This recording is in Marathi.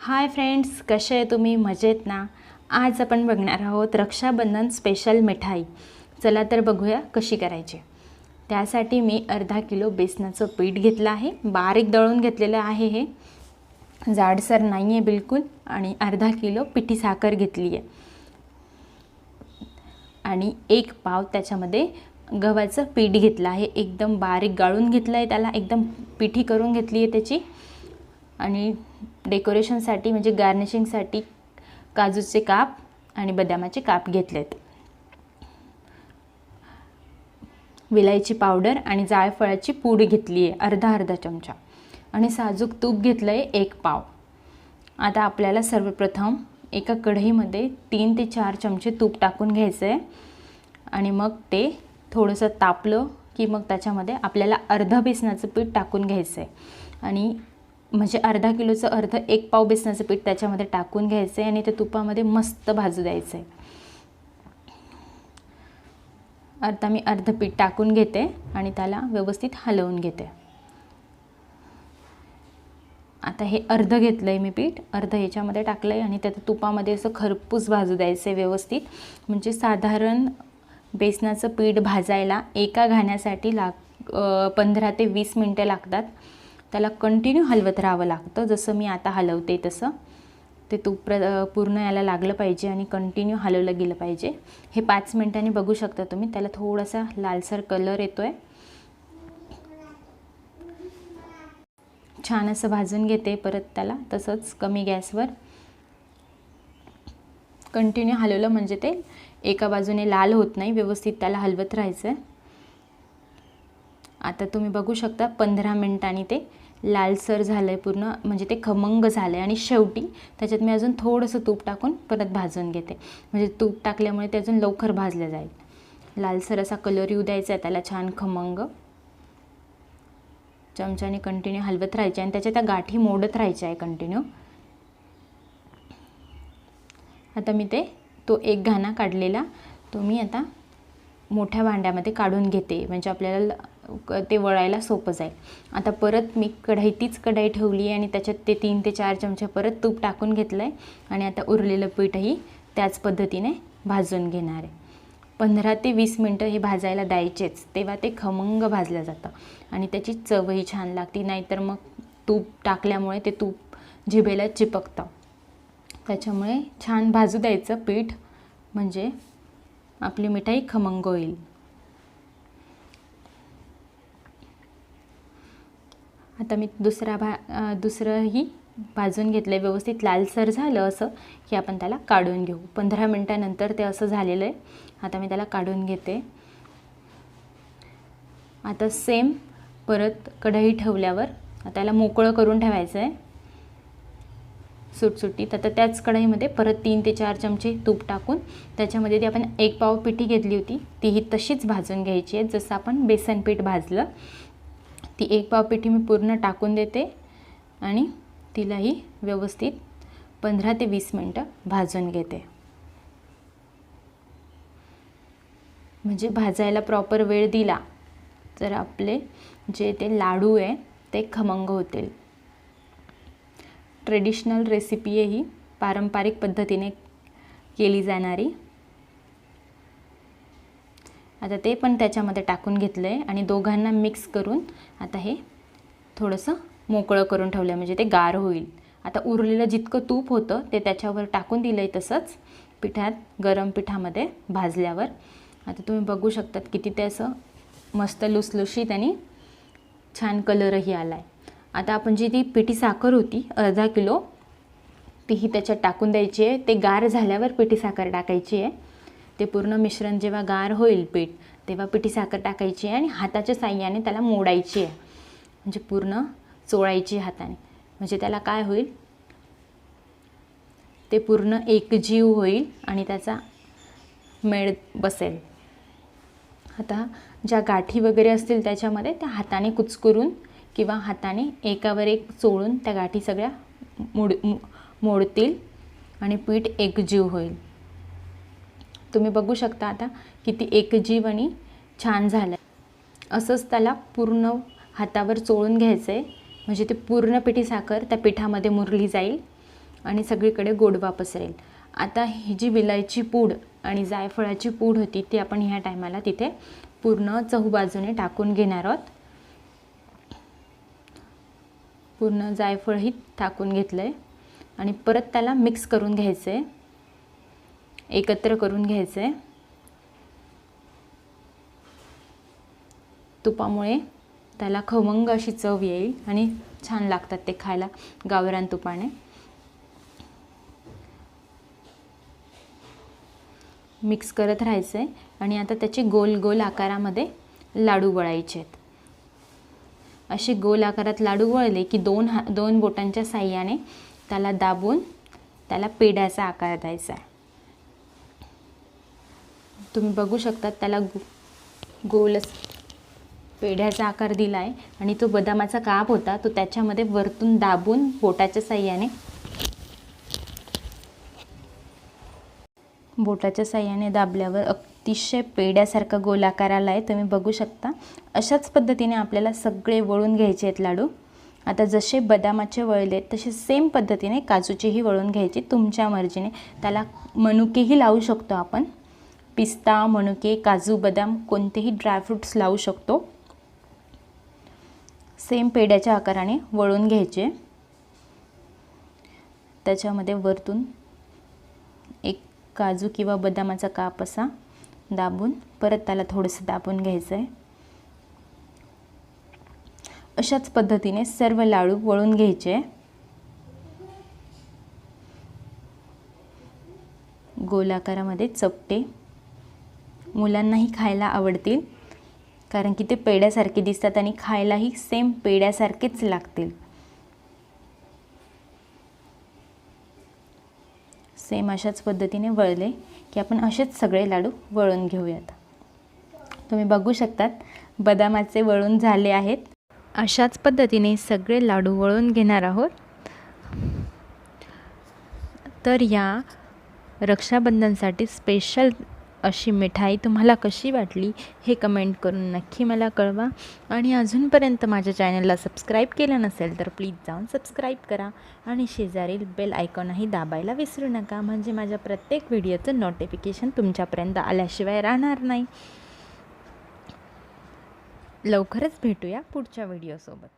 हाय फ्रेंड्स, कसे आहे तुम्ही? मजेत ना? आज आपण बघणार आहोत रक्षाबंधन स्पेशल मिठाई. चला तर बघूया कशी करायची. त्यासाठी मी अर्धा किलो बेसनाचं पीठ घेतलं आहे. बारीक दळून घेतलेलं आहे, हे जाडसर नाही आहे बिलकुल. आणि अर्धा किलो पिठी साखर घेतली आहे आणि एक पाव त्याच्यामध्ये गव्हाचं पीठ घेतलं आहे. एकदम बारीक गाळून घेतलं आहे, त्याला एकदम पिठी करून घेतली आहे त्याची. आणि डेकोरेशनसाठी म्हणजे गार्निशिंगसाठी काजूचे काप आणि बदामाचे काप घेतलेत. विलायची पावडर आणि जायफळाची पूड घेतली आहे अर्धा चमचा. आणि साजूक तूप घेतलं आहे 1 पाव. आता आपल्याला सर्वप्रथम एका कढईमध्ये 3 ते 4 चमचे तूप टाकून घ्यायचं आहे. आणि मग ते थोडंसं तापलं की मग त्याच्यामध्ये आपल्याला अर्ध बेसनाचं पीठ टाकून घ्यायचं आहे. आणि म्हणजे अर्धा किलोचं 1 पाव बेसनाचं पीठ त्याच्यामध्ये टाकून घ्यायचं आहे आणि ते तुपामध्ये मस्त भाजू द्यायचं आहे. आता मी अर्ध पीठ टाकून घेते आणि त्याला व्यवस्थित हलवून घेते. आता हे अर्ध घेतलं आहे मी पीठ, अर्ध ह्याच्यामध्ये टाकलं आहे आणि त्याचं तुपामध्ये असं खरपूस भाजू द्यायचं आहे व्यवस्थित. म्हणजे साधारण बेसनाचं पीठ भाजायला एका घाण्यासाठी 15 ते 20 मिनटं लागतात. त्याला कंटिन्यू हलवत राहावं लागतं, जसं मी आता हलवते तसं. ते तूप पूर्ण याला लागलं पाहिजे आणि कंटिन्यू हलवलं गेलं पाहिजे. हे 5 मिनिटांनी बघू शकता तुम्ही, त्याला थोडासा लालसर कलर येतो आहे. छान असं भाजून घेते परत त्याला तसंच कमी गॅसवर. कंटिन्यू हलवलं म्हणजे ते एका बाजूने लाल होत नाही, व्यवस्थित त्याला हलवत राहायचं आहे. आता तुम्ही बघू शकता 15 मिनिटांनी ते लालसर झालं आहे पूर्ण, म्हणजे ते खमंग झालं आहे. आणि शेवटी त्याच्यात मी अजून थोडंसं तूप टाकून परत भाजून घेते, म्हणजे तूप टाकल्यामुळे ते अजून लवकर भाजलं जाईल. लालसर असा कलर येऊ द्यायचा आहे त्याला छान खमंग. चमच्याने कंटिन्यू हलवत राहायचे आणि त्याच्या त्या गाठी मोडत राहायच्या आहे कंटिन्यू. आता मी तो एक घाणा काढलेला तो मी आता मोठ्या भांड्यामध्ये काढून घेते, म्हणजे आपल्याला ते वळायला सोपं जाईल. आता परत मी तीच कढई ठेवली आहे आणि त्याच्यात ते 3 ते 4 चमचे परत तूप टाकून घेतलं आहे. आणि आता उरलेलं पीठही त्याच पद्धतीने भाजून घेणार आहे. 15 ते 20 मिनटं हे भाजायला द्यायचेच, तेव्हा ते खमंग भाजलं जातं आणि त्याची चवही छान लागते. नाहीतर मग तूप टाकल्यामुळे ते तूप जिभेला चिपकतं. त्याच्यामुळे छान भाजू द्यायचं पीठ, म्हणजे आपली मिठाई खमंग होईल. आता मी दुसरंही भाजून घेतलं आहे व्यवस्थित. लालसर झालं असं की आपण त्याला काढून घेऊ. 15 मिनटानंतर ते असं झालेलं आहे. आता मी त्याला काढून घेते. आता सेम परत कढई ठेवल्यावर त्याला मोकळं करून ठेवायचं आहे सुटसुटीत. आता त्याच कढईमध्ये परत 3 ते 4 चमचे तूप टाकून त्याच्यामध्ये ती आपण 1 पाव पिठी घेतली होती तीही तशीच भाजून घ्यायची आहे, जसं आपण बेसन पीठ भाजलं. ती 1 पाव पिठी मी पूर्ण टाकून देते आणि तिलाही व्यवस्थित 15 ते 20 मिनटं भाजून घेते. म्हणजे भाजायला प्रॉपर वेळ दिला तर आपले जे ते लाडू आहे ते खमंग होतील. ट्रेडिशनल रेसिपी आहे ही, पारंपरिक पद्धतीने केली जाणारी. आता ते पण त्याच्यामध्ये टाकून घेतलं आहे आणि दोघांना मिक्स करून आता हे थोडंसं मोकळं करून ठेवलं, म्हणजे ते गार होईल. आता उरलेलं जितकं तूप होतं ते त्याच्यावर टाकून दिलं आहे तसंच पिठात, गरम पिठामध्ये भाजल्यावर. आता तुम्ही बघू शकतात किती ते असं मस्त लुसलुशीत आणि छान कलरही आला आहे. आता आपण जी ती पिठी साखर होती अर्धा किलो तीही त्याच्यात टाकून द्यायची आहे. ते गार झाल्यावर पिठी साखर टाकायची आहे. ते पूर्ण मिश्रण जेव्हा गार होईल पीठ तेव्हा पिठी साखर टाकायची आहे आणि हाताच्या साहाय्याने त्याला मोडायची आहे, म्हणजे पूर्ण चोळायची हाताने. म्हणजे त्याला काय होईल, ते पूर्ण एकजीव होईल आणि त्याचा मेळ बसेल. आता ज्या गाठी वगैरे असतील त्याच्यामध्ये त्या हाताने कुचकरून किंवा हाताने एकावर एक चोळून त्या गाठी सगळ्या मोडतील आणि पीठ एकजीव होईल. तुम्ही बघू शकता आता किती एकजीव आणि छान झालं. असंच त्याला पूर्ण हातावर चोळून घ्यायचं आहे, म्हणजे ते पूर्ण पिठी साखर त्या पिठामध्ये मुरली जाईल आणि सगळीकडे गोडवा पसरेल। आता ही जी विलायची पूड आणि जायफळाची पूड होती ती आपण ह्या टायमाला तिथे पूर्ण चहूबाजूने टाकून घेणार आहोत। पूर्ण जायफळही टाकून घेतलंय आणि परत त्याला मिक्स करून घ्यायचे, एकत्र करून घ्यायचे। तुपामुळे त्याला खमंग अशी चव येईल आणि छान लागतात ते खायला गावरान तुपाने। मिक्स करत राहायचे आणि आता त्याचे गोल गोल आकारामध्ये लाडू वळायचे आहेत। असे गोल आकारात लाडू वळले की दोन बोटांच्या साहाय्याने त्याला दाबून त्याला पेढ्याचा आकार द्यायचा आहे। तुम्ही बघू शकता त्याला गोल पेढ्याचा आकार दिला आहे आणि तो बदामाचा काप होता तो त्याच्यामध्ये वरतून दाबून बोटाच्या साहाय्याने दाबल्यावर अतिशय पेढ्यासारखा गोल आकार आला आहे। तुम्ही बघू शकता अशाच पद्धतीने आपल्याला सगळे वळून घ्यायचे आहेत लाडू। आता जसे बदामाचे वळले तसे सेम पद्धतीने काजूचेही वळून घ्यायचे तुमच्या मर्जीने। त्याला मनुकेही लावू शकतो आपण, पिस्ता, मनुके, काजू, बदाम कोणतेही ड्रायफ्रूट्स लावू शकतो। सेम पेढ्याच्या आकाराने वळून घ्यायचे। त्याच्यामध्ये वरतून एक काजू किंवा बदामाचा काप असा दाबून परत त्याला थोडंसं दाबून घ्यायचं आहे। अशाच पद्धतीने सर्व लाडू वळून घ्यायचे। गोल आकारामध्ये चपटे, मुलांनाही खायला आवडतील कारण की ते पेढ्यासारखे दिसतात आणि खायलाही सेम पेढ्यासारखेच लागतील। सेम अशाच पद्धतीने वळले की आपण असेच सगळे लाडू वळून घेऊयात। तुम्ही बघू शकतात बदामाचे वळून झाले आहेत। अशाच पद्धतीने सगळे लाडू वळून घेणार आहोत। तर या रक्षाबंधनसाठी स्पेशल अशी मिठाई तुम्हाला कशी वाटली हे कमेंट करून नक्की मला कळवा आणि अजूनपर्यंत माझ्या चॅनलला सबस्क्राईब केलं नसेल तर प्लीज जाऊन सबस्क्राईब करा आणि शेजारील बेल आयकॉनही दाबायला विसरू नका, म्हणजे माझ्या प्रत्येक व्हिडिओचं नोटिफिकेशन तुमच्यापर्यंत आल्याशिवाय राहणार नाही। लवकरच भेटूया पुढच्या व्हिडिओसोबत।